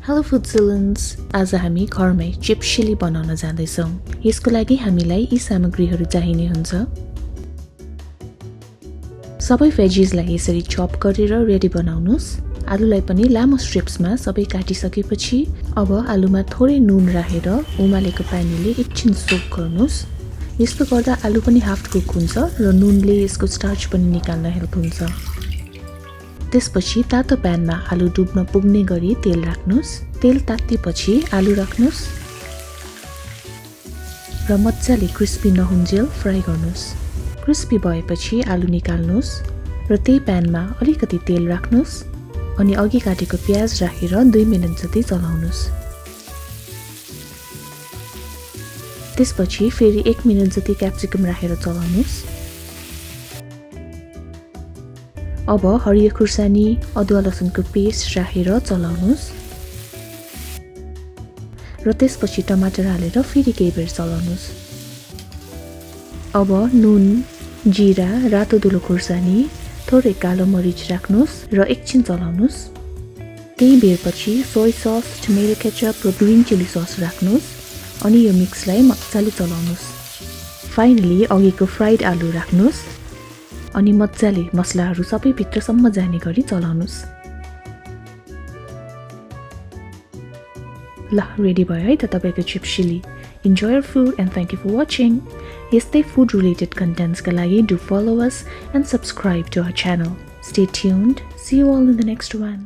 Hello फुडजिलन्स, आज हामी घरमै चिप्स चिली बनाउन जाँदैछौँ। यसको लागि हामीलाई यी सामग्रीहरू चाहिने हुन्छ। सबै भेजिसलाई यसरी चप गरेर रेडी बनाउनुस्। आलुलाई पनि लामो स्ट्रिप्समा सबै काटिसकेपछि अब आलुमा थोरै नुन राखेर उमालेको पानीले एकछिन सोक गर्नुस्। यस्तो गर्दा आलु पनि हाफ कुक हुन्छ र नुनले यसको स्टार्च पनि निकाल्न हेल्प हुन्छ। त्यसपछि तातो प्यानमा आलु डुब्न पुग्ने गरी तेल राख्नुस्। तेल तातिएपछि आलु राख्नुस् र मजाले क्रिस्पी नहुन्जेल फ्राई गर्नुस्। क्रिस्पी भएपछि आलु निकाल्नुस् र त्यही प्यानमा अलिकति तेल राख्नुस् अनि अघि काटेको प्याज राखेर 2 मिनेट जति चलाउनुस्। त्यसपछि फेरि 1 मिनेट जति क्याप्सिकम राखेर चलाउनुस्। अब हरियो खुर्सानी, अदुवा लसुनको पेस्ट राखेर चलाउनुस् र त्यसपछि टमाटर हालेर फेरि केही बेर चलाउनुस्। अब नुन, जिरा, रातो धुलो खुर्सानी, थोरै कालो मरिच राख्नुस् र एकछिन चलाउनुस्। केही बेरपछि सोय सस, टमेटो केचप र ग्रिन चिली सस राख्नुस् अनि यो मिक्सलाई मजाले चलाउनुस्। फाइनली अघिको फ्राइड आलु राख्नुस् अनि मजाले मसलाहरू सबै भित्रसम्म जाने गरी चलाउनुस्। ल रेडी भयो है त तपाईको chips chilli. Enjoy your food and thank you for watching. यस्तै food related contents का लागि do follow us and subscribe to our channel. Stay tuned. See you all in the next one.